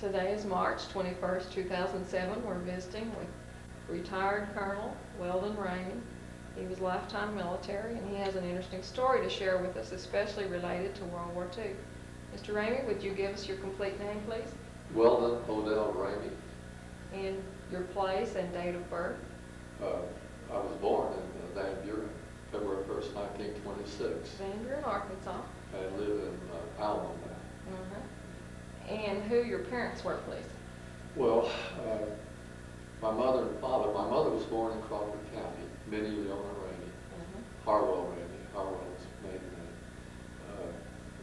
Today is March 21st, 2007. We're visiting with retired Colonel Weldon Ramey. He was lifetime military, and he has an interesting story to share with us, especially related to World War II. Mr. Ramey, would you give us your complete name, please? Weldon Odell Ramey. And your place and date of birth? I was born in Van Buren, February 1st, 1926. Van Buren, Arkansas. I live in Alma now. And who your parents were, please? Well, my mother and father, my mother was born in Crawford County, Minnie Leona Ramey, Harwell Ramey, Harwell's maiden name.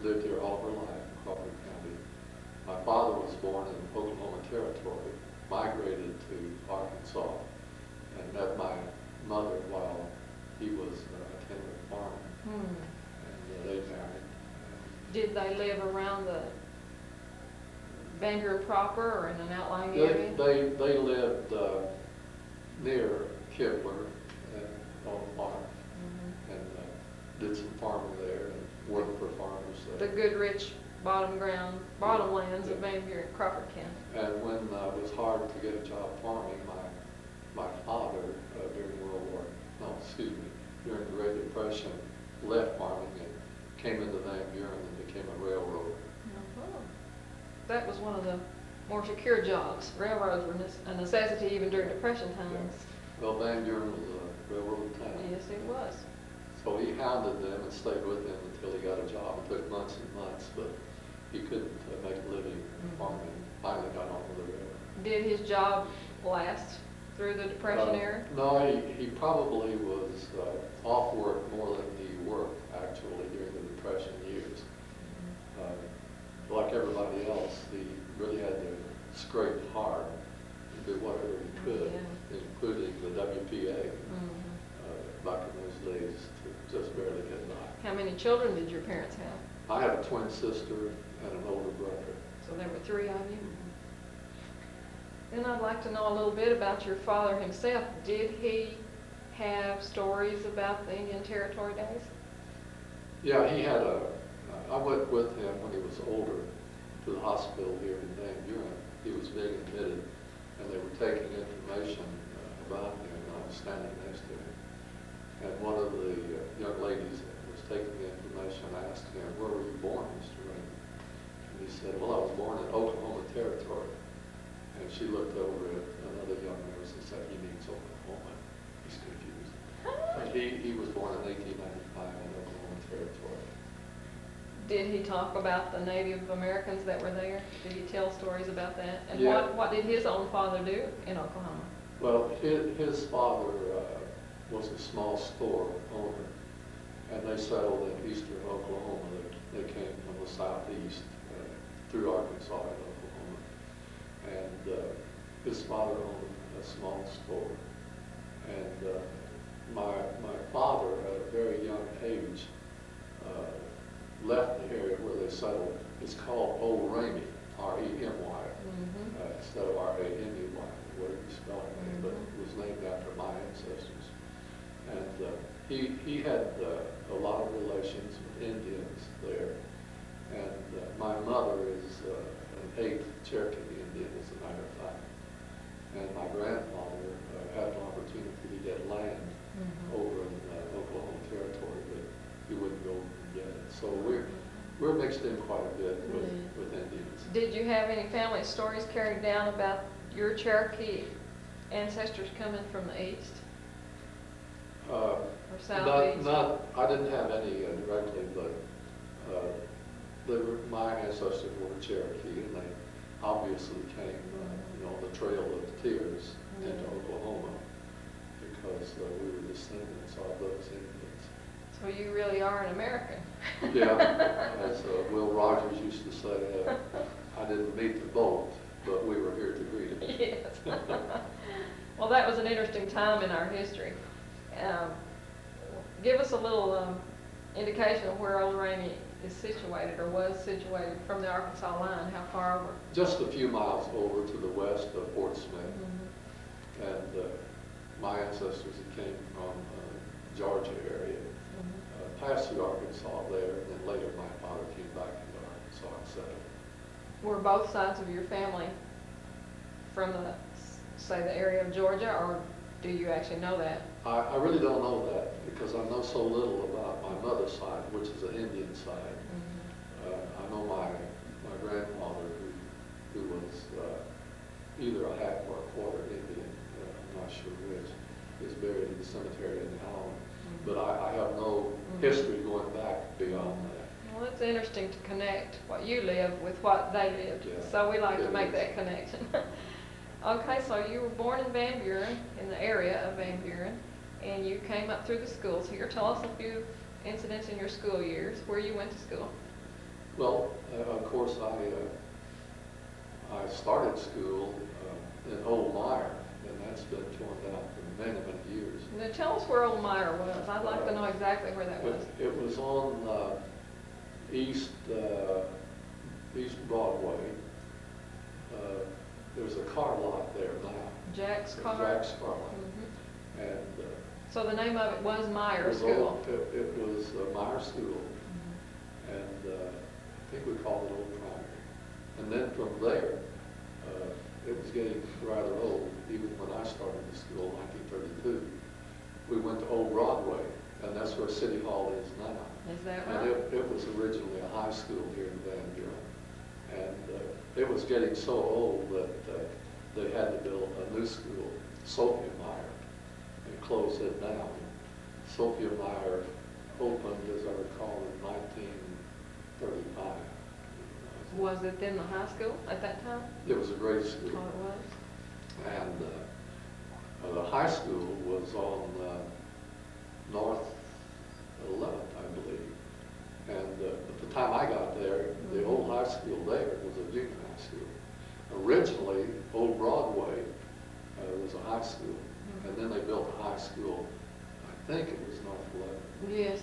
Lived here all of her life in Crawford County. My father was born in Oklahoma Territory, migrated to Arkansas, and met my mother while he was attending farming. And they married. Did they live around the Van Buren proper or in an outlying area? They lived near Kibler on a farm, and did some farming there and worked for farmers there. The good, rich bottomlands of Van Buren, Crawford County. And when it was hard to get a job farming, my father during the Great Depression, left farming and came into Van Buren and became a railroader. That was one of the more secure jobs. Railroads were a necessity even during Depression times. Yeah. Well, Van Buren was a railroad town. Yes, it was. So he hounded them and stayed with them until he got a job. It took months and months, but he couldn't make a living farming. Finally got on with the railroad. Did his job last through the Depression era? No, he probably was off work more than he worked, actually, during the Depression years. Like everybody else, he really had to scrape hard and do whatever he could, including the WPA back in those days, to just barely get by. How many children did your parents have? I have a twin sister and an older brother. So there were three of you? Then I'd like to know a little bit about your father himself. Did he have stories about the Indian Territory days? Yeah, he had I went with him when he was older to the hospital here in Van Buren. He was being admitted, and they were taking information about him, and I was standing next to him. And one of the young ladies that was taking the information asked him, "Where were you born, Mr. Ramey?" And he said, "Well, I was born in Oklahoma Territory." And she looked over at another young nurse and said, "He means Oklahoma." He's confused. But he was born in 1895 in Oklahoma Territory. Did he talk about the Native Americans that were there? Did he tell stories about that? And Yeah. what did his own father do in Oklahoma? Well, his father was a small store owner, and they settled in eastern Oklahoma. They came from the southeast through Arkansas and Oklahoma. And his father owned a small store. And my father, at a very young age, left the area where they settled. It's called Old Ramey, R-E-M-Y, instead of R-A-M-E-Y, the way we spell it, but it was named after my ancestors. And he had a lot of relations with Indians there. And my mother is an 8th Cherokee Indian, as a matter of fact. And my grandfather had an opportunity to get land over in Oklahoma Territory, but he wouldn't go and get it. So we're mixed in quite a bit with Indians. Did you have any family stories carried down about your Cherokee ancestors coming from the east? Or southeast? I didn't have any directly, but my ancestors were Cherokee, and they obviously came, on the Trail of Tears into Oklahoma because we were descendants of those Indians. So you really are an American. Yeah, as Will Rogers used to say, I didn't meet the boat, but we were here to greet it. Yes. Well, that was an interesting time in our history. Give us a little indication of where Old Ramey is situated or was situated from the Arkansas line. How far over? Just a few miles over to the west of Fort Smith. And my ancestors came from Georgia area. Passed through Arkansas there, and then later my father came back into Arkansas and settled. Were both sides of your family from the, say, the area of Georgia, or do you actually know that? I really don't know that because I know so little about my mother's side, which is an Indian side. I know my grandfather, who was either a half or a quarter Indian, I'm not sure which, is buried in the cemetery in the Allen. But I have no history going back beyond that. Well, it's interesting to connect what you live with what they lived. Yeah, So we like to it make is. that connection. Okay, so you were born in Van Buren, in the area of Van Buren, and you came up through the schools here. Tell us a few incidents in your school years, where you went to school. Well, of course, I started school in Old Mire, and that's been torn down for many, many years. Now tell us where Old Mire was. I'd like to know exactly where that was. It was on East Broadway. There's a car lot there now. Jack's Car? Jack's Car Lot. Mhm. And So the name of it was Mire it was School. It was Mire School, and I think we called it Old Primary. And then from there, it was getting rather old. Even when I started the school in 1932, we went to Old Broadway, and that's where City Hall is now. Is that And right? it was originally a high school here in Van Buren. And it was getting so old that they had to build a new school, Sophia Mire, and close it down. Sophia Mire opened, as I recall, in 1935. Was it in the high school at that time? It was a great Oh, school. it was? And the high school was on North 11th, I believe. And at the time I got there, the old high school there was a junior high school. Originally, Old Broadway was a high school, and then they built a high school, I think it was North 11th. Yes,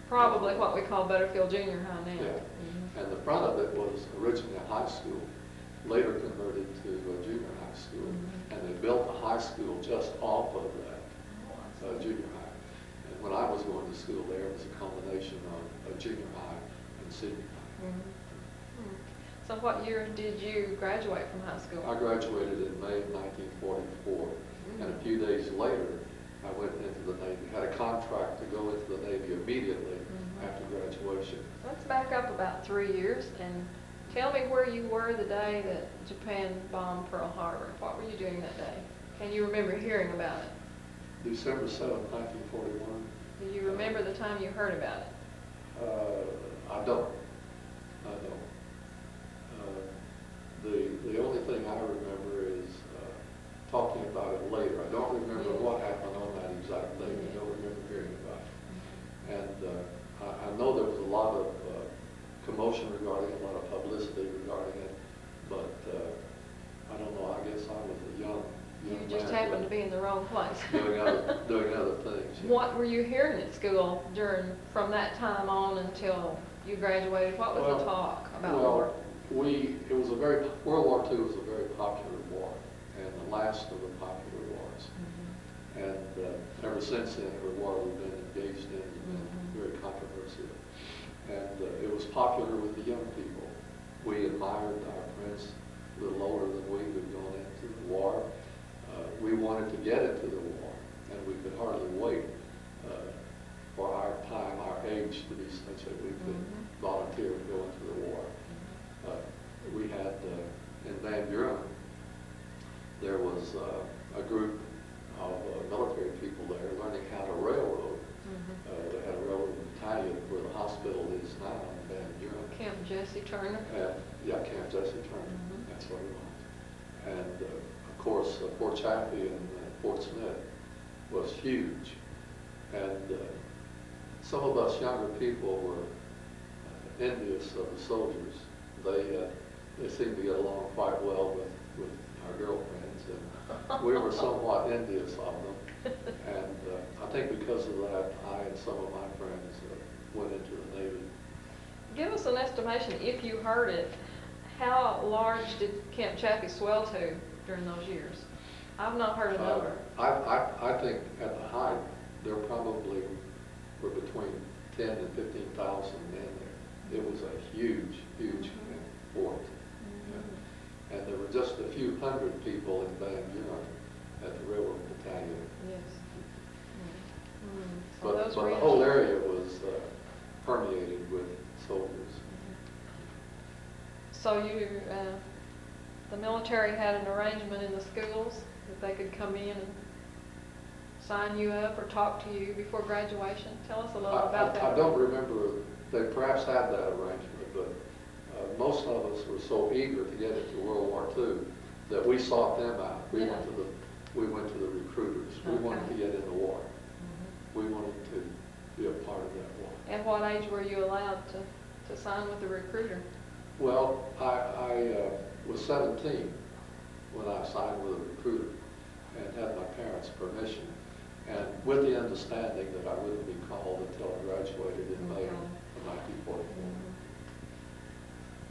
probably what we call Butterfield Junior High now. Yeah. And the front of it was originally a high school, later converted to a junior high school, and they built a high school just off of that junior high. And when I was going to school there, it was a combination of a junior high and senior high. So what year did you graduate from high school? I graduated in May of 1944, and a few days later, I went into the Navy. Had a contract to go into the Navy immediately after graduation. Let's back up about 3 years and tell me where you were the day that Japan bombed Pearl Harbor. What were you doing that day? Can you remember hearing about it? December 7th, 1941. Do you remember the time you heard about it? I don't. The only thing I remember is talking about it later. I don't remember what happened on that exact day. I don't remember hearing about it. And I know there was a lot of commotion regarding it, a lot of publicity regarding it, but I don't know. I guess I was a young You just man happened to be in the wrong place. doing other things. Yeah. What were you hearing at school from that time on until you graduated? What was the talk about war? World War II was a very popular war, and the last of the popular wars. And ever since then, every war we've been engaged in has been very controversial. And it was popular with the young people. We admired our friends a little older than we who'd gone into the war. We wanted to get into the war, and we could hardly wait for our time, our age to be such that we could volunteer to go into the war. We had, in Van Buren, there was a group of military people there learning how to railroad. They had a railroad battalion where the hospital is now in Van Buren. Camp Jesse Turner? Yeah, Camp Jesse Turner. That's what it was. And of course, Fort Chaffee and Fort Smith was huge. And some of us younger people were envious of the soldiers. They seemed to get along quite well with our girlfriends, and we were somewhat envious of them. And I think because of that, I and some of my friends went into the Navy. Give us an estimation, if you heard it, how large did Camp Chaffee swell to during those years? I've not heard a number. I think at the height, there probably were between 10 and 15,000 men there. It was a huge, huge fort. people in Van Buren at the Railroad Battalion. Yes. So But those the ranches- whole area was permeated with soldiers. So you, the military had an arrangement in the schools that they could come in and sign you up or talk to you before graduation? Tell us a little about that. I don't remember, they perhaps had that arrangement, but most of us were so eager to get into World War II that we sought them out. We Yeah. went to the recruiters. We wanted to get in the war. We wanted to be a part of that war. At what age were you allowed to sign with the recruiter? Well, I was 17 when I signed with a recruiter and had my parents' permission, and with the understanding that I wouldn't be called until I graduated in May of 1944.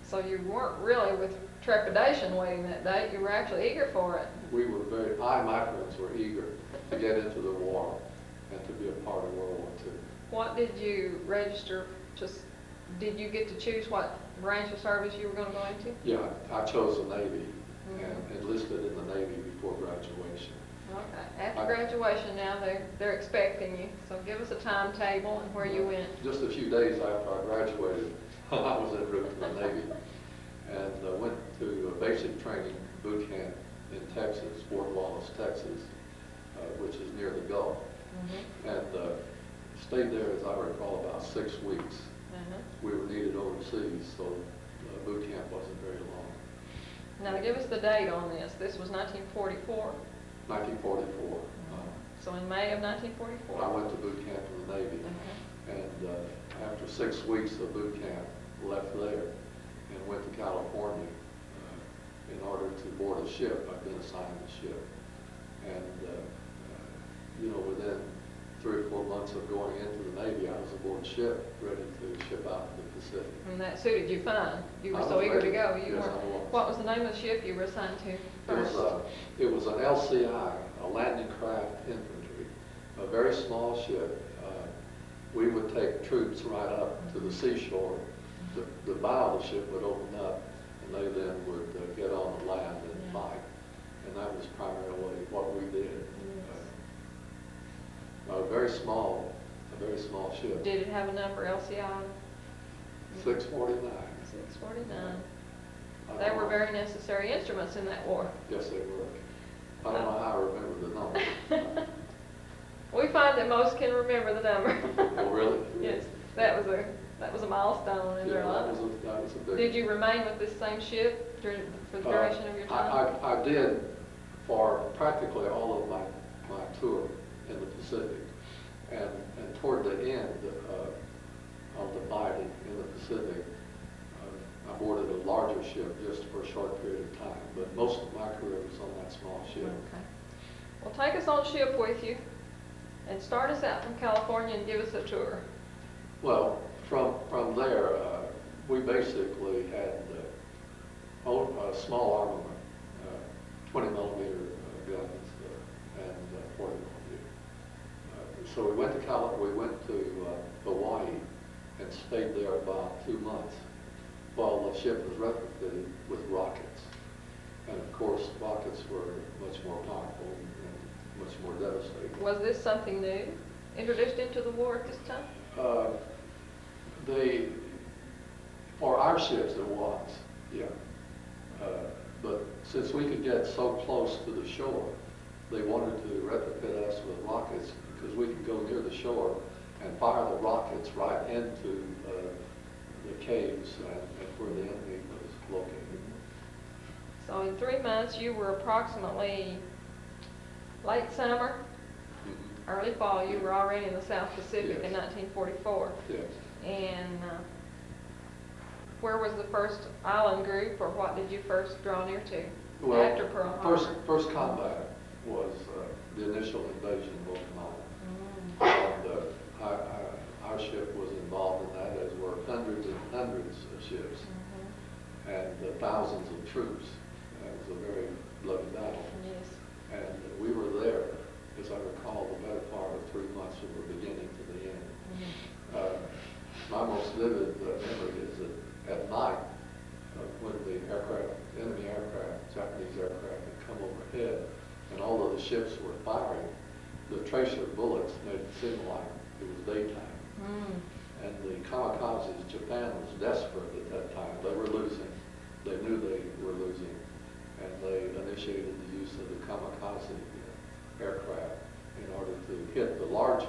So you weren't really with trepidation waiting that date, you were actually eager for it. We were my friends were eager to get into the war and to be a part of World War II. What did you register to, did you get to choose what branch of service you were going to go into? Yeah, I chose the Navy and enlisted in the Navy before graduation. Okay. After graduation now, they're expecting you. So give us a timetable and where you went. Just a few days after I graduated, I was en route to the Navy and went to a basic training boot camp in Texas, Fort Wallace, Texas, which is near the Gulf. And stayed there, as I recall, about 6 weeks. We were needed overseas, so boot camp wasn't very long. Now give us the date on this. This was 1944. 1944. So in May of 1944. I went to boot camp in the Navy, and after 6 weeks of boot camp, left there and went to California in order to board a ship. I've been assigned a ship, and within 3 or 4 months of going into the Navy, I was aboard ship, ready to ship out to the Pacific. And that suited you fine. You were so eager to go. You were. What was the name of the ship you were assigned to first? It was an LCI, a landing craft infantry, a very small ship. We would take troops right up to the seashore. The bow of the ship would open up, and they then would get on the land and fight. And that was primarily what we did. A very small ship. Did it have a number, LCI? 649. 649. They were very necessary instruments in that war. Yes, they were. I don't know how I remember the number. We find that most can remember the number. Oh, really? Yes, that was a milestone in their life. That was a big. Did you remain with this same ship for the duration of your time? I did for practically all of my tour in the Pacific, and toward the end of the fighting in the Pacific, I boarded a larger ship just for a short period of time, but most of my career was on that small ship. Okay. Well, take us on ship with you, and start us out from California and give us a tour. Well, from there, we basically had small armament, 20 millimeter guns and 40 millimeter. So we went to Hawaii and stayed there about 2 months while the ship was retrofitted with rockets. And of course, rockets were much more powerful and much more devastating. Was this something new, introduced into the war at this time? For our ships it was, yeah. But since we could get so close to the shore, they wanted to retrofit us with rockets because we could go near the shore and fire the rockets right into the caves and where the enemy was located. So in 3 months, you were approximately late summer, early fall, you were already in the South Pacific in 1944. Yes. And where was the first island group, or what did you first draw near to after Pearl Harbor? First combat was the initial invasion of Okinawa. And our ship was involved in that, as were hundreds and hundreds of ships and thousands of troops. It was a very bloody battle. Yes. And we were there, as I recall, the better part of 3 months from the beginning to the end. My most vivid memory is that at night, when the enemy aircraft, Japanese aircraft, had come over ships were firing, the tracer bullets made it seem like it was daytime. Mm. And the kamikazes, Japan was desperate at that time. They were losing. They knew they were losing. And they initiated the use of the kamikaze aircraft in order to hit the larger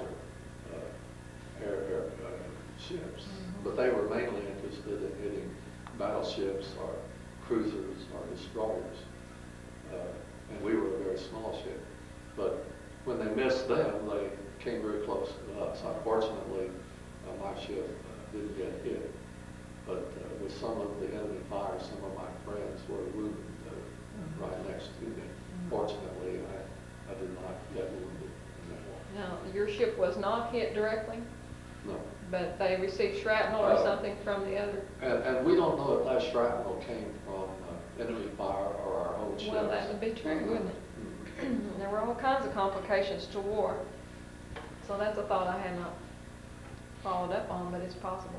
ships. Mm-hmm. But they were mainly interested in hitting battleships or cruisers or destroyers. And we were a very small ship. But when they missed them, they came very close to us. Unfortunately, my ship didn't get hit. But with some of the enemy fire, some of my friends were wounded right next to me. Fortunately, I did not get wounded in that war. Now, your ship was not hit directly, No. but they received shrapnel or something from the other? And we don't know if that shrapnel came from enemy fire or our own ships. Well, that would be true, wouldn't it? There were all kinds of complications to war. So that's a thought I had not followed up on, but it's possibly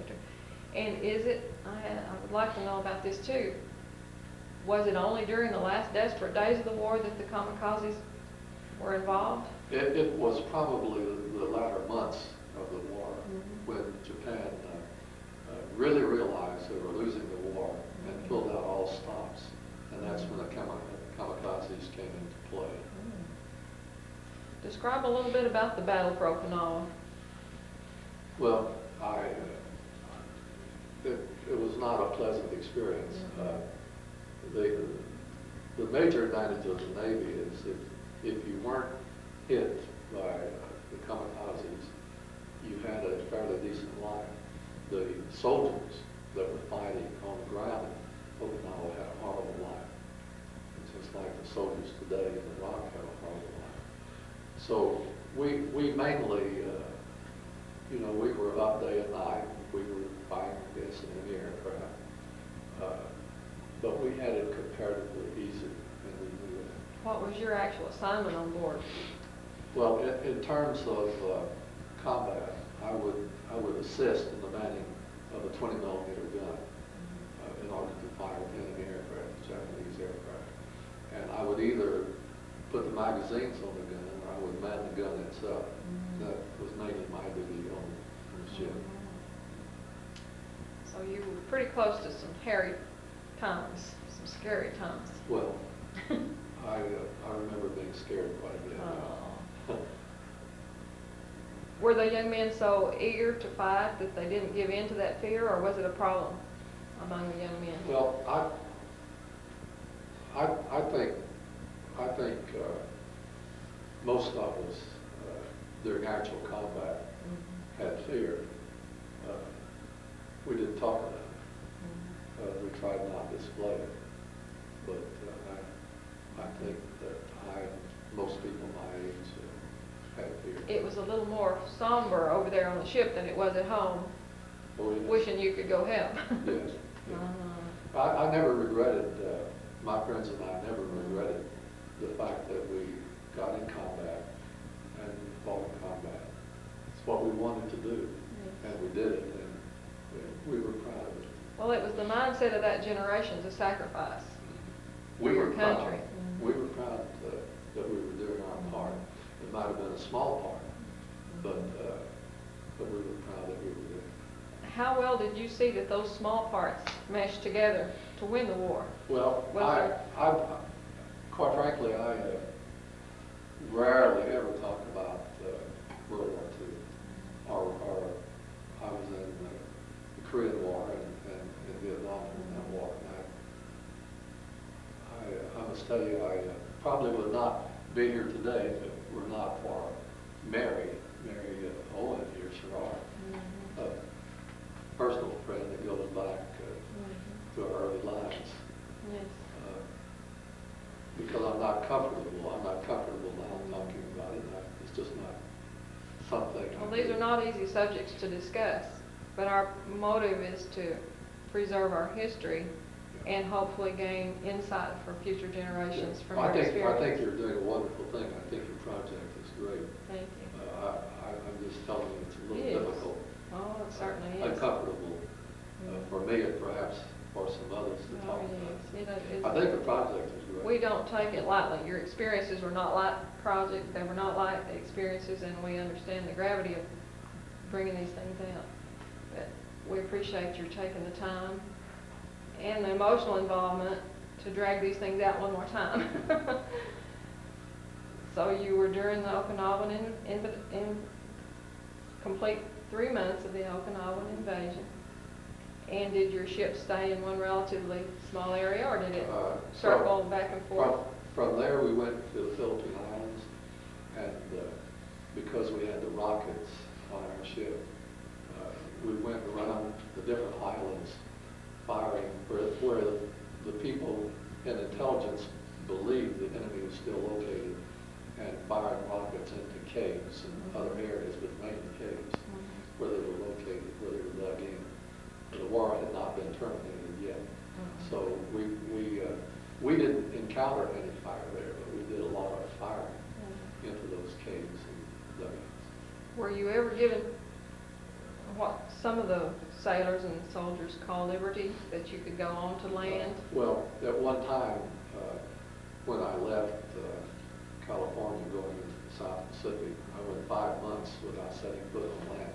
true. And is it, I would like to know about this too, was it only during the last desperate days of the war that the kamikazes were involved? It was probably the latter months of the war when Japan really realized they were losing the war and pulled out all stops. And that's when the kamikazes came into play. Describe a little bit about the battle for Okinawa. Well, it was not a pleasant experience. The major advantage of the Navy is if you weren't hit by the kamikazes, you had a fairly decent life. The soldiers that were fighting on the ground in Okinawa had a horrible life. It's just like the soldiers today in Iraq have a horrible life. So we mainly, we were up day and night. We were fighting against enemy aircraft. But we had it comparatively easy, and we knew it. What was your actual assignment on board? Well, in terms of combat, I would assist in the manning of a 20-millimeter gun in order to fire enemy aircraft, Japanese aircraft. And I would either put the magazines on the gun, or I would man the gun itself. That was mainly my duty on the ship. So you were pretty close to some hairy times, some scary times. Well, I remember being scared quite a bit. Were the young men so eager to fight that they didn't give in to that fear, or was it a problem among the young men? Well, I think most of us during actual combat had fear. We didn't talk about it. We tried not to display it. But I think that most people my age had fear. It was a little more somber over there on the ship than it was at home, wishing you could go help. Yes. Yeah. I never regretted, my friends and I never regretted the fact that we got in combat and fought in combat. It's what we wanted to do, and we did it, and we were proud of it. Well, it was the mindset of that generation to sacrifice We for were your proud. country. We were proud that we were doing our part. It might have been a small part, but we were proud that we were doing it. How well did you see that those small parts meshed together to win the war? Well, Was quite frankly, I rarely ever talk about World War II, or I was in the Korean War and in Vietnam in that war. And I must tell you, I probably would not be here today if it were not for Mary Owen here, Sherrard, a personal friend that goes back to our early lives. Yes. Because I'm not comfortable now talking about it. It's just not something. Well, these are not easy subjects to discuss, but our motive is to preserve our history and hopefully gain insight for future generations from your experience. I think you're doing a wonderful thing. I think your project is great. Thank you. I'm just telling you, it's a little difficult. Oh, it certainly is. Uncomfortable for me and perhaps for some others to Oh, talk about. yes. You know, I think the project is great. we don't take it lightly. Your experiences were not like projects. They were not like the experiences, and we understand the gravity of bringing these things out. But we appreciate your taking the time and the emotional involvement to drag these things out one more time. So you were during the Okinawan in complete 3 months of the Okinawan invasion. And did your ship stay in one relatively small area, or did it circle back and forth? From there, we went to the Philippine Islands, and because we had the rockets on our ship, we went around the different islands firing where the people in intelligence believed the enemy was still located, and firing rockets into caves and other areas, but mainly caves, where they were located, where they were dug in. The war had not been terminated yet. So we didn't encounter any fire there, but we did a lot of firing into those caves and dugouts. Were you ever given what some of the sailors and soldiers call liberty, that you could go on to land? Well, at one time, when I left California going into the South Pacific, I went 5 months without setting foot on land.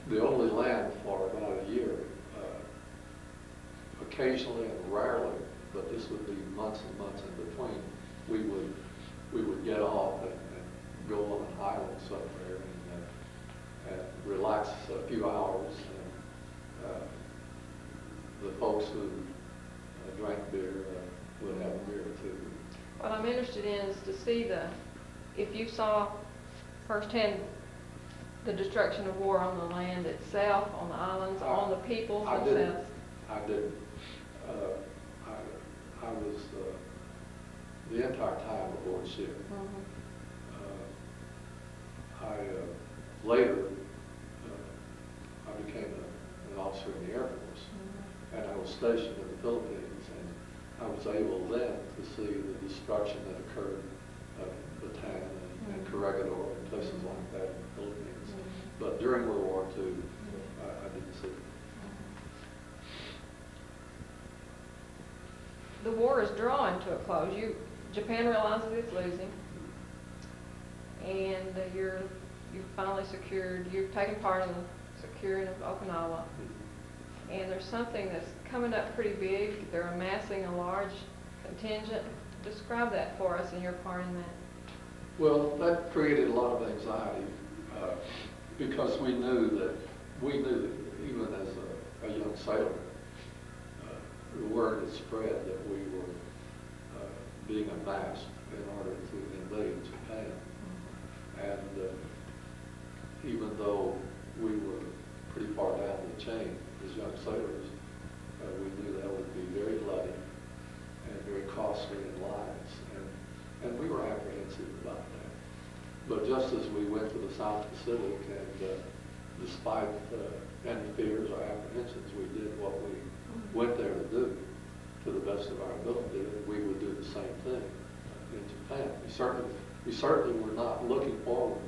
The only land for about a year, occasionally and rarely, but this would be months and months in between, we would get off and go on an island somewhere and relax a few hours. And the folks who drank beer would have beer too. What I'm interested in is to see if you saw firsthand the destruction of war on the land itself, on the islands, on the peoples themselves. I didn't. I was the entire time aboard ship. Later, I became an officer in the Air Force, and I was stationed in the Philippines, and I was able then to see the destruction that occurred of Bataan and Corregidor and places like that in the Philippines. But during World War II, I didn't see it. The war is drawing to a close. Japan realizes it's losing, and you've finally you've taken part in the securing of Okinawa. And there's something that's coming up pretty big. They're amassing a large contingent. Describe that for us and your part in that. Well, that created a lot of anxiety because we knew that even as a young sailor, the word had spread that we were being amassed in order to invade Japan. And even though we were pretty far down the chain as young sailors, we knew that would be very bloody and very costly in lives, and we were apprehensive about that. But just as we went to the South Pacific, and despite any fears or apprehensions, we did what we went there to do to the best of our ability, and we would do the same thing in Japan. We certainly were not looking forward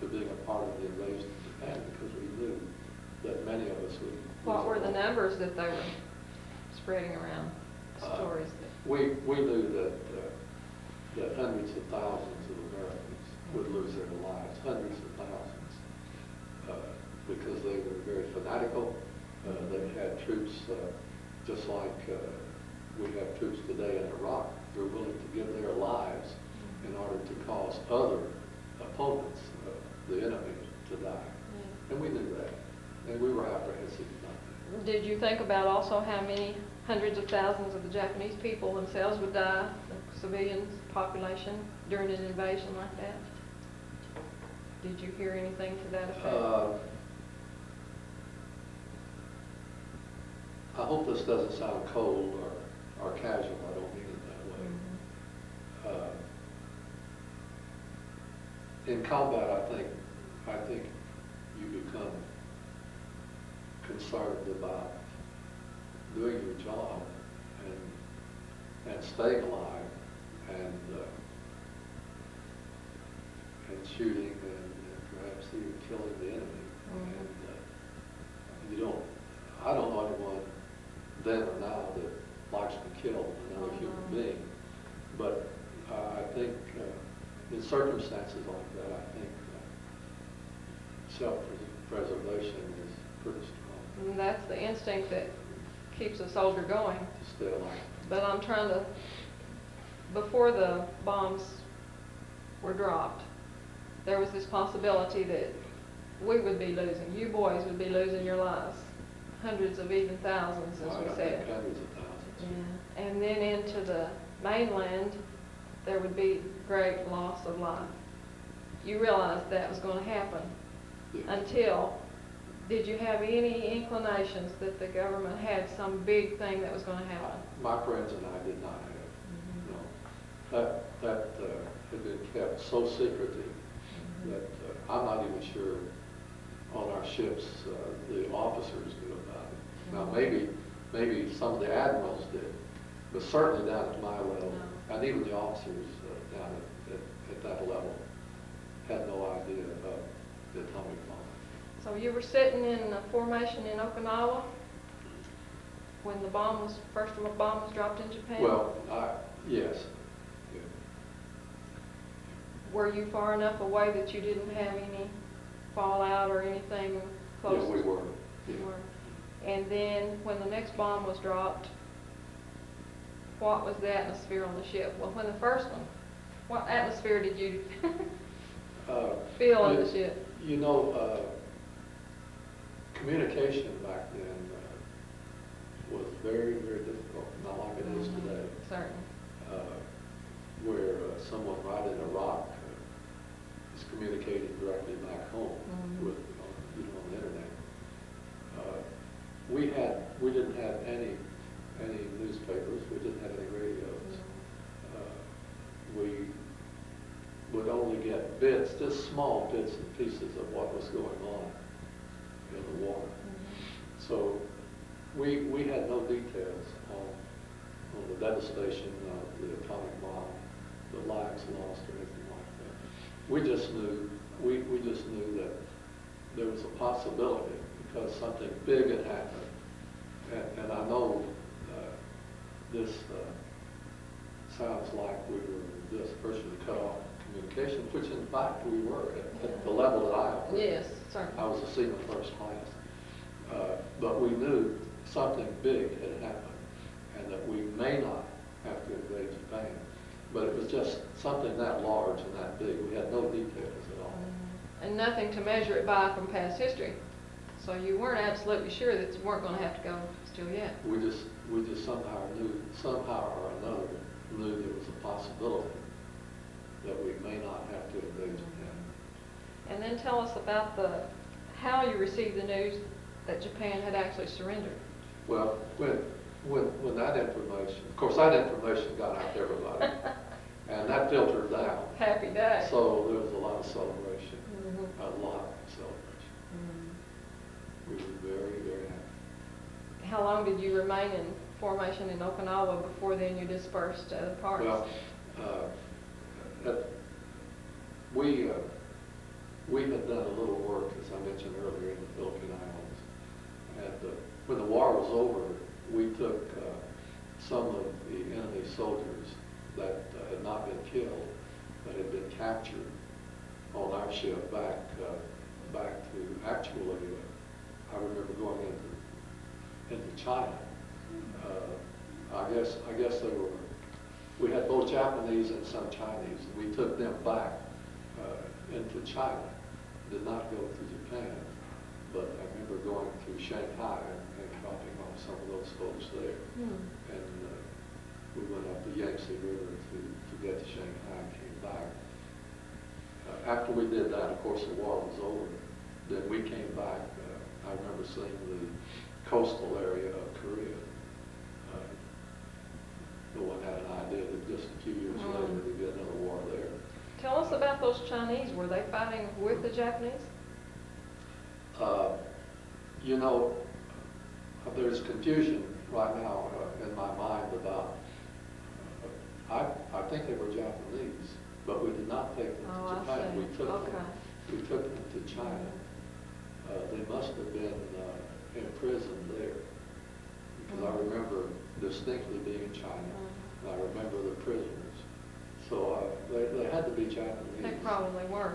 to being a part of the invasion of Japan, because we knew that many of us would. What were the numbers that they were spreading around? Stories. We knew that hundreds of thousands of Americans would lose their lives, hundreds of thousands, because they were very fanatical. They had troops, just like we have troops today in Iraq. They're willing to give their lives in order to cause other opponents, the enemy, to die. And we knew that, and we were apprehensive about that. Did you think about also how many hundreds of thousands of the Japanese people themselves would die, the civilian population, during an invasion like that? Did you hear anything to that effect? I hope this doesn't sound cold or casual. I don't mean it that way. In combat, I think you become concerned about doing your job and staying alive and shooting and perhaps even killing the enemy. And I don't know anyone then or now likes to kill another human being. But I think in circumstances like that, I think self-preservation is pretty strong. And that's the instinct that keeps a soldier going. To stay alive. But I'm trying to, before the bombs were dropped, there was this possibility that we would be losing, you boys would be losing your lives. Hundreds of even thousands, as we said. Hundreds of thousands. Yeah. And then into the mainland, there would be great loss of life. You realized that was going to happen. Yeah. Until, did you have any inclinations that the government had some big thing that was going to happen? My friends and I did not have. No. That had been kept so secretive that I'm not even sure on our ships the officers knew about it. Now maybe some of the admirals did, but certainly down at my level, and even the officers down at that level had no idea about the atomic bomb. So you were sitting in a formation in Okinawa when the first bomb was dropped in Japan? Well, yes. Yeah. Were you far enough away that you didn't have any fallout or anything close? Yeah, we were. You were. And then when the next bomb was dropped, what was the atmosphere on the ship? Well, when the first one, what atmosphere did you feel on the ship? You know, communication back then was very, very difficult, not like it is today. Certainly. Where someone right in Iraq is communicating directly back home with, on the internet. We didn't have any newspapers. We didn't have any radios. We would only get bits, just small bits and pieces of what was going on in the war. So we had no details on the devastation of the atomic bomb, the lives lost, or anything like that. We just knew that there was a possibility because something big had happened. And I know this sounds like we were just virtually cut off communication, which in fact we were at the level that I operated. Yes, certainly. I was a seaman first class. But we knew something big had happened and that we may not have to invade Japan. But it was just something that large and that big. We had no details at all. And nothing to measure it by from past history. So you weren't absolutely sure that you weren't going to have to go still yet. We just somehow or another knew there was a possibility that we may not have to invade Japan. And then tell us about how you received the news that Japan had actually surrendered. Well, when that information, of course that information got out to everybody, and that filtered down. Happy day. So there was a lot of celebration, a lot of celebration. We were very, very happy. How long did you remain in formation in Okinawa before then you dispersed to other parts? Well, we had done a little work, as I mentioned earlier, in the Philippine Islands. And when the war was over, we took some of the enemy soldiers that had not been killed, that had been captured on our ship back to actually, I remember going into China. I guess we had both Japanese and some Chinese. We took them back into China. Did not go to Japan, but I remember going to Shanghai and dropping off some of those folks there. And we went up the Yangtze River to get to Shanghai and came back. After we did that, of course, the war was over. Then we came back. I remember seeing the coastal area of Korea. No one had an idea that just a few years later there'd be another war there. Tell us about those Chinese. Were they fighting with the Japanese? You know, there's confusion right now in my mind about, I think they were Japanese, but we did not take them to Japan. We took them to China. They must have been imprisoned there, because I remember distinctly being in China. And I remember the prisoners. So they had to be Japanese. They probably were.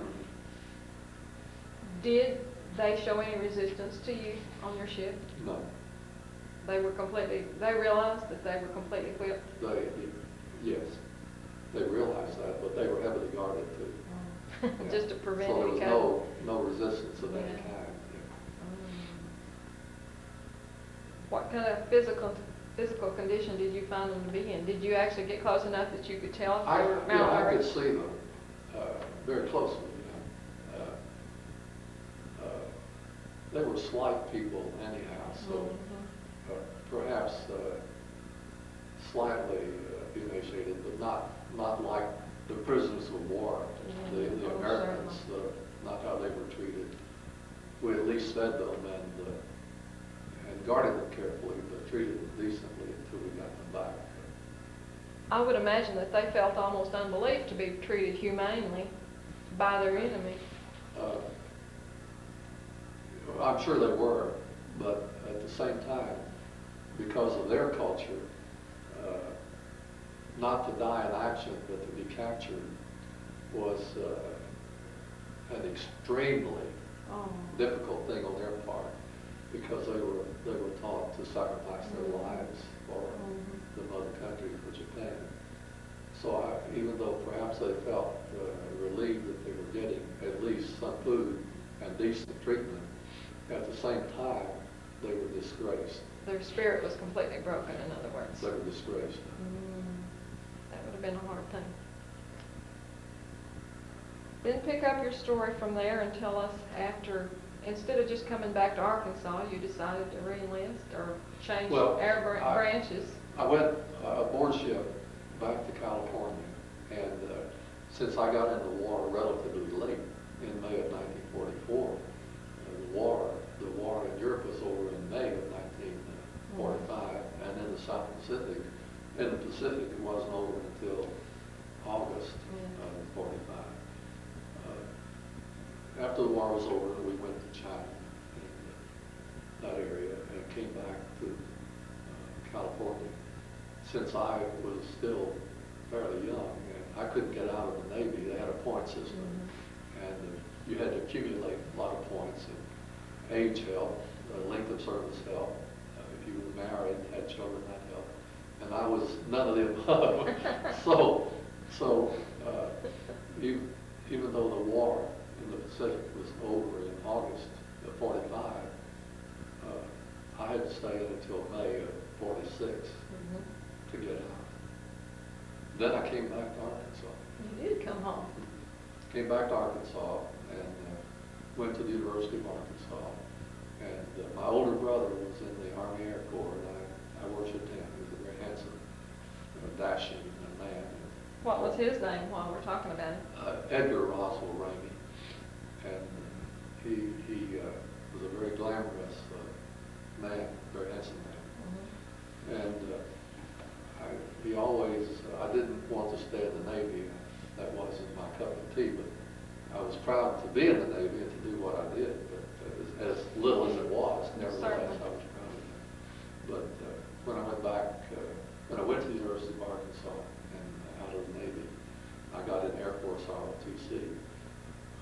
Did they show any resistance to you on your ship? No. They realized that they were completely whipped? Yes, they realized that, but they were heavily guarded too. Yeah. Just to prevent so any there was no resistance of any Yeah. kind. Yeah. What kind of physical condition did you find them to be in? Did you actually get close enough that you could tell if they were malnourished? I could see them very closely. They were slight people anyhow, so perhaps slightly emaciated, but not like the prisoners of war, the Americans, not how they were treated. We at least fed them and guarded them carefully, but treated them decently until we got them back. I would imagine that they felt almost unbelief to be treated humanely by their enemy. I'm sure they were, but at the same time, because of their culture, not to die in action but to be captured was an extremely difficult thing on their part, because they were taught to sacrifice their lives for the mother country, for Japan. So even though perhaps they felt relieved that they were getting at least some food and decent treatment, at the same time they were disgraced. Their spirit was completely broken, in other words. They were disgraced. That would have been a hard thing. Then pick up your story from there and tell us after, instead of just coming back to Arkansas, you decided to re-enlist or change branches. I went aboard ship back to California, and since I got into the war relatively late in May of 1944, the war in Europe was over in May of 1945, and in the South Pacific, in the Pacific, it wasn't over until August of 45. After the war was over, we went to China, in that area, and came back to California. Since I was still fairly young, and I couldn't get out of the Navy, they had a point system, and you had to accumulate a lot of points. And age helped, length of service helped. If you were married, had children, that helped. And I was none of the above. Even though the war in the Pacific was over in August of 45, I had to stay until May of 46 to get out. Then I came back to Arkansas. You did come home. Came back to Arkansas and went to the University of Arkansas. And my older brother was in the Army Air Corps, and I worshipped him. He was a very handsome, dashing man. What was his name while we're talking about him? Edgar Roswell Ramey. And he was a very glamorous man, very handsome man. And he always, I didn't want to stay in the Navy. That wasn't my cup of tea, but I was proud to be in the Navy and to do what I did. But as little as it was, nevertheless, I was proud of that. But when I went back, when I went to the University of Arkansas and out of the Navy, I got in Air Force ROTC.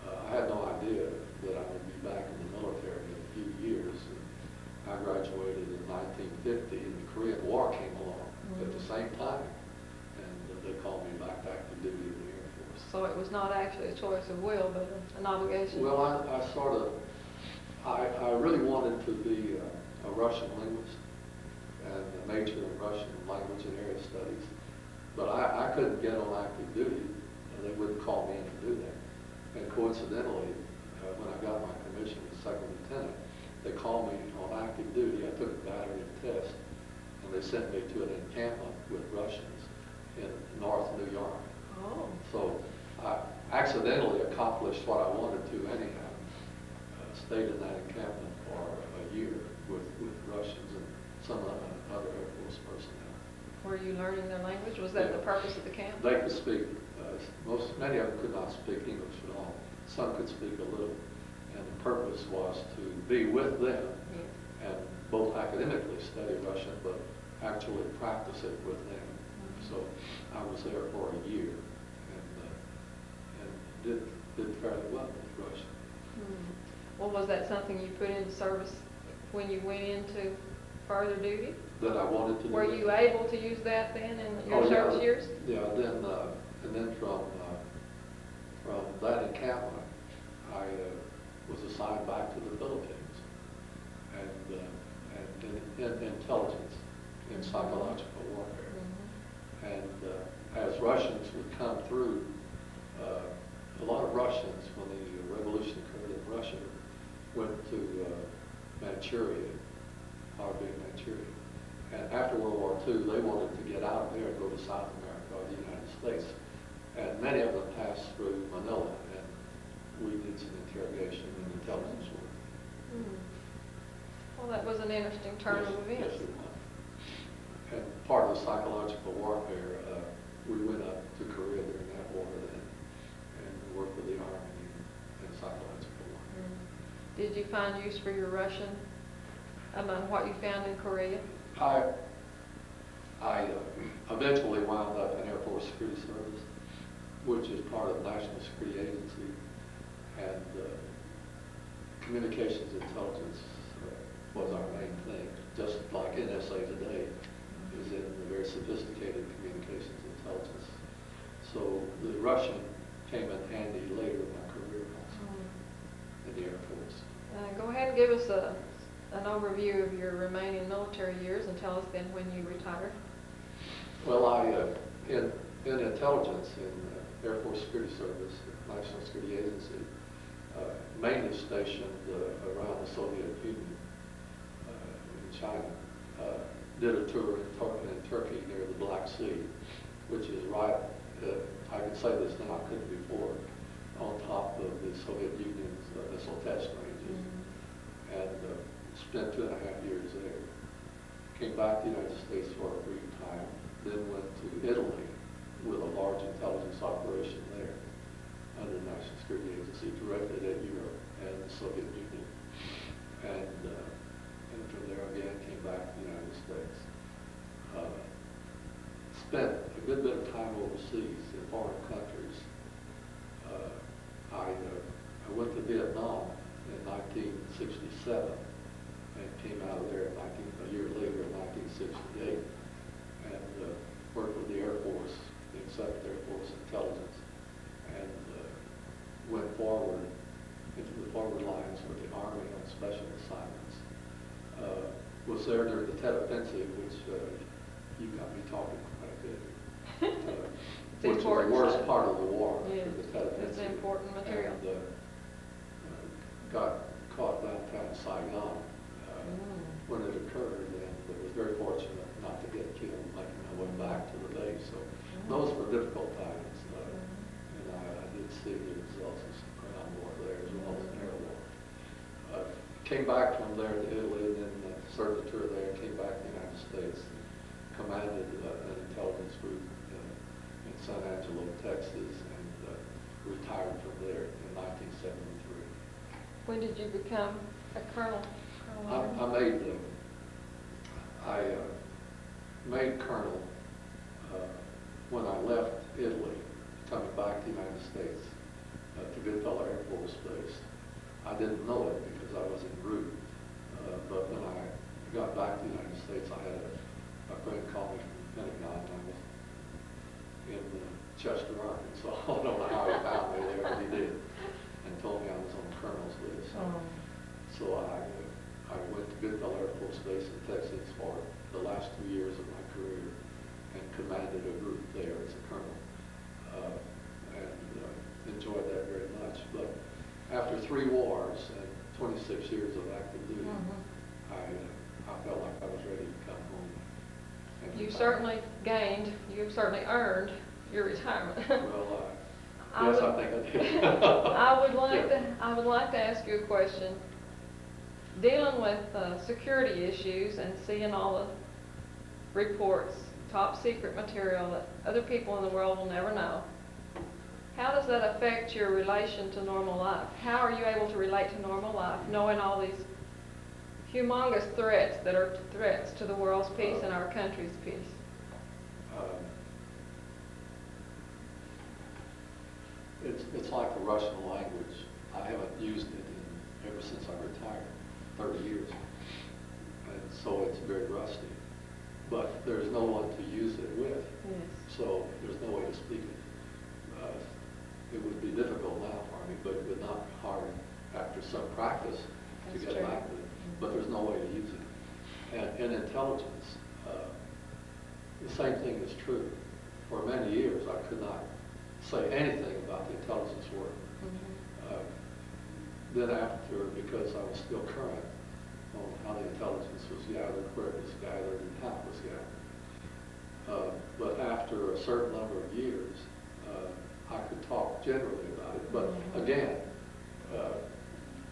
I had no idea that I would be back in the military in a few years. I graduated in 1950, and the Korean War came along at the same time, and they called me back to active duty in the Air Force. So it was not actually a choice of will, but an obligation. Well, I really wanted to be a Russian linguist and major in Russian language and area studies, but I couldn't get on active duty, and they wouldn't call me in to do that. And coincidentally, when I got my commission as second lieutenant, they called me on active duty. I took the battery test, and they sent me to an encampment with Russians in North New York. Oh. So I accidentally accomplished what I wanted to anyhow. Stayed in that encampment for a year with Russians and some other Air Force personnel. Were you learning their language? Was that the purpose of the camp? They could speak. Many of them could not speak English at all. Some could speak a little. And the purpose was to be with them and both academically study Russian, but actually practice it with them. So I was there for a year and did fairly well with Russian. Well, was that something you put into service when you went into further duty? That I wanted to do. Were you able to use that then in your service years? Yeah, and then from that encampment, I was assigned back to the Philippines, and in intelligence, in psychological warfare. And as Russians would come through, a lot of Russians, when the revolution occurred in Russia, went to Manchuria, being Manchuria. And after World War II, they wanted to get out of there and go to South America or the United States. And many of them passed through Manila, and we did some interrogation and intelligence work. Well, that was an interesting turn of events. Yes, it was. And part of the psychological warfare, we went up to Korea during that war and worked with the Army in psychological warfare. Did you find use for your Russian among what you found in Korea? I eventually wound up in Air Force Security Service, which is part of the National Security Agency, and communications intelligence was our main thing, just like NSA today is in the very sophisticated communications intelligence. So the Russian came in handy later in my career also in the Air Force. Go ahead and give us an overview of your remaining military years and tell us then when you retired. Well, in intelligence, in Air Force Security Service, National Security Agency, mainly stationed around the Soviet Union in China. Did a tour in Turkey near the Black Sea, which is right, I can say this now, I couldn't before, on top of the Soviet Union's missile test ranges. And spent 2.5 years there. Came back to the United States for a brief time, then went to Italy with a large intelligence operation there under the National Security Agency, directed at Europe and the Soviet Union. And from there again came back to the United States. Spent a good bit of time overseas in foreign countries. I went to Vietnam in 1967 and came out of there a year later in 1968 and worked with the Air Force, the 7th Air Force Intelligence, and went forward into the forward lines with the Army on special assignments. Was there during the Tet Offensive, which you got me talking quite a bit, which was the worst part of the war. Yeah, The Tet Offensive. it's important material. And, got caught downtown Saigon when it occurred, and was very fortunate not to get killed, making my way back to the base. So those were difficult times, and I did see the results of some ground war there as well as an air war. Came back from there to Italy, and then served a tour there, came back to the United States, commanded an intelligence group in San Angelo, Texas, and retired from there in 1973. When did you become a colonel? I made colonel when I left Italy, coming back to the United States to Goodfellow Air Force Base. I didn't know it because I was en route, but when I got back to the United States, I had a friend call me from the Pentagon. I was in Chester, Arkansas. I don't know how he found me there, but he did, and told me I was on the colonel's list. So I went to Goodfellow Air Force Base in Texas for the last 2 years of my career and commanded a group there as a colonel, and enjoyed that very much. But after 3 wars and 26 years of active duty, I felt like I was ready to come home. You certainly earned your retirement. Well, yes, I think I did. I would like to ask you a question. Dealing with security issues and seeing all the reports, top secret material that other people in the world will never know, how does that affect your relation to normal life? How are you able to relate to normal life, knowing all these humongous threats that are threats to the world's peace and our country's peace? It's like the Russian language. I haven't used it ever since I retired, 30 years. And so it's very rusty. But there's no one to use it with. Yes. So there's no way to speak it. It would be difficult now for me, but it would not be hard after some practice to That's get true. back to it. But there's no way to use it. And in intelligence, the same thing is true. For many years, I could not say anything about the intelligence work. Then after, because I was still current on how the intelligence was gathered, where it was gathered, and how it was gathered. But after a certain number of years, I could talk generally about it. But again,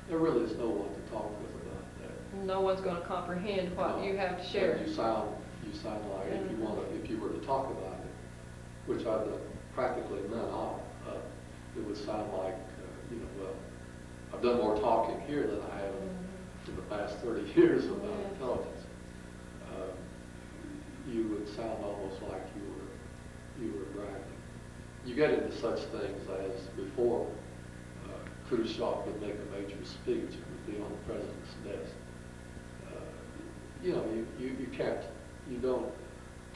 there really is no one to talk with about that. No one's going to comprehend what you have to share. You sound like if you were to talk about it, which I've done practically none of, it would sound like, well, I've done more talking here than I have in the past 30 years about intelligence. You would sound almost like you were bragging. You get into such things as before Khrushchev would make a major speech, it would be on the president's desk. You don't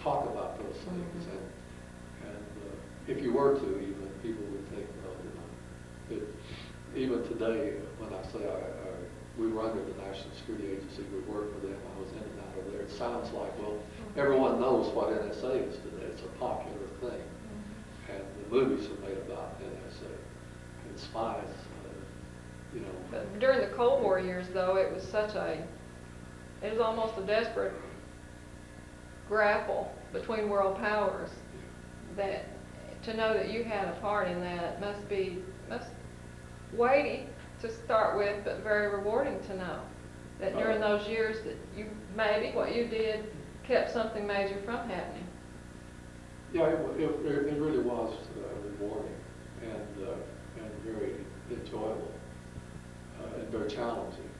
talk about those things, and if you were to, even people would think, well, even today, when I say we were under the National Security Agency, we worked with them, I was in and out of there, it sounds like, well, everyone knows what NSA is today. It's a popular thing. And the movies are made about NSA and spies, But during the Cold War years, though, it was almost a desperate grapple between world powers that to know that you had a part in that must be weighty to start with, but very rewarding to know that during those years that maybe what you did kept something major from happening. Yeah, it really was rewarding and very enjoyable and very challenging.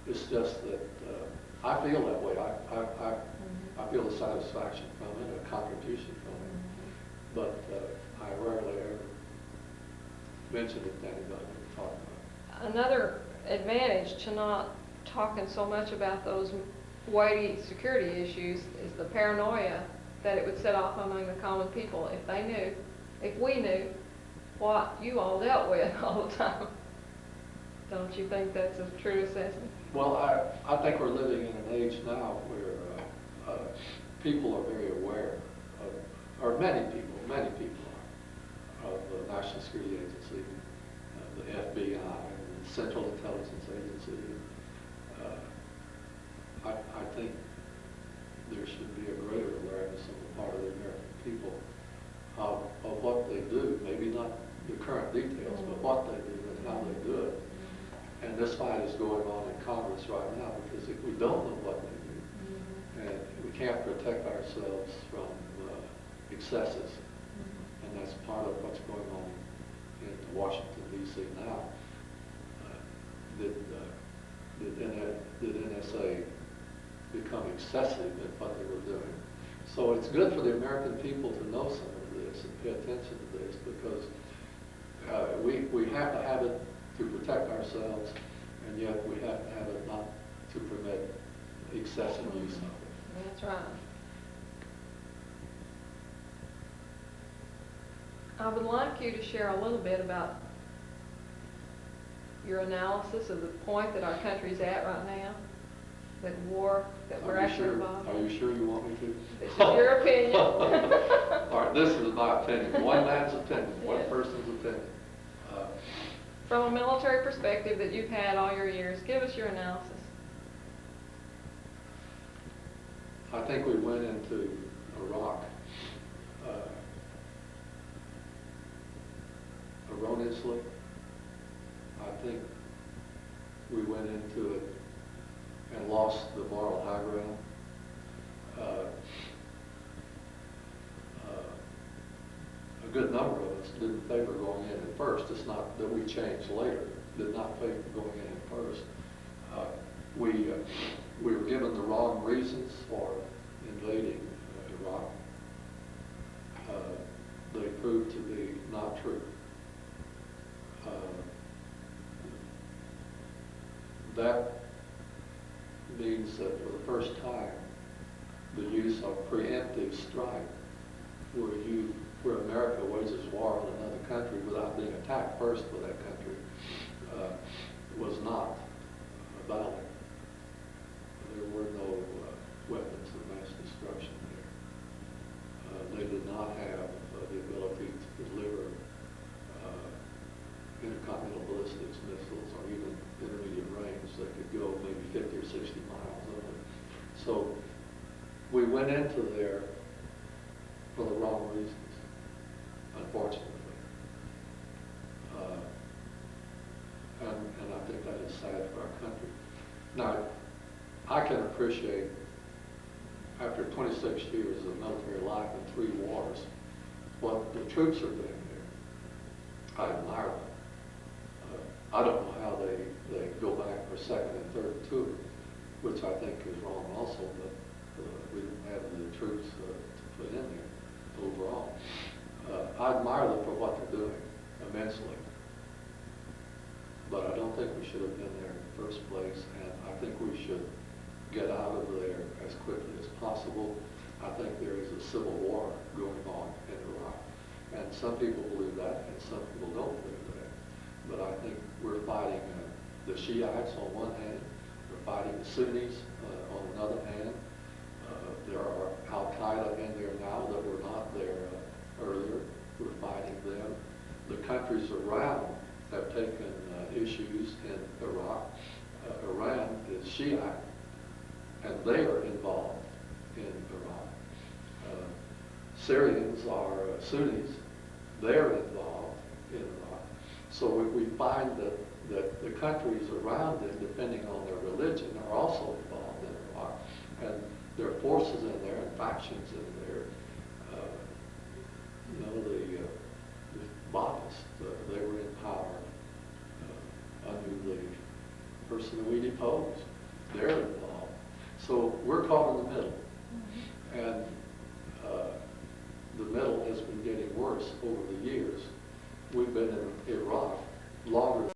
It's just that I feel that way. I feel the satisfaction from it, a contribution from it, but I rarely ever mention it to anybody or talk about it. Another advantage to not talking so much about those weighty security issues is the paranoia that it would set off among the common people if we knew what you all dealt with all the time. Don't you think that's a true assessment? Well, I think we're living in an age now where people are very aware of, or many people are, of the National Security Agency, the FBI, and the Central Intelligence Agency. I think there should be a greater awareness on the part of the American people of what they do, maybe not the current details, but what they do and how they do it. And this fight is going on in Congress right now because if we don't know what they do, and we can't protect ourselves from excesses, and that's part of what's going on in Washington, D.C. now. Did NSA become excessive in what they were doing? So it's good for the American people to know some of this and pay attention to this because we have to have it to protect ourselves, and yet we have to have it not to permit excessive use of it. That's right. I would like you to share a little bit about your analysis of the point that our country's at right now, that war that we're actually involved in. Are you sure you want me to? This is your opinion. All right, this is my opinion. One man's opinion, one Yes. person's opinion. From a military perspective that you've had all your years, give us your analysis. I think we went into Iraq erroneously. I think we went into it and lost the moral high ground. A good number of us didn't favor going in at first. It's not that we changed later. Did not favor going in at first. we were given the wrong reasons for invading Iraq. They proved to be not true. That means that for the first time, the use of preemptive strike, where America wages war on another country without being attacked first by that country, was not valid. There were no weapons of mass destruction there. They did not have the ability to deliver intercontinental ballistics missiles or even intermediate range that could go maybe 50 or 60 miles only. So we went into there for the wrong reasons, unfortunately. And I think that is sad for our country. Now, I can appreciate, after 26 years of military life and 3 wars, what the troops are doing there. I admire them. I don't know how they go back for a second and third tour, which I think is wrong also, but we don't have the troops to put in there overall. I admire them for what they're doing immensely, but I don't think we should have been there in the first place, and I think we should get out of there as quickly as possible. I think there is a civil war going on in Iraq, and some people believe that, and some people don't believe that. But I think we're fighting the Shiites on one hand, we're fighting the Sunnis on another hand. There are Al-Qaeda in there now that were not there earlier. We're fighting them. The countries around have taken issues in Iraq. Iran is Shiite, and they are involved in Iraq. Syrians are Sunnis. They're involved in Iraq. So we find that the countries around them, depending on their religion, are also involved in Iraq. And there are forces in there and factions in there. The Ba'athists, they were in power under the person that we deposed. They're involved. So we're caught in the middle. And the middle has been getting worse over the years. We've been in Iraq longer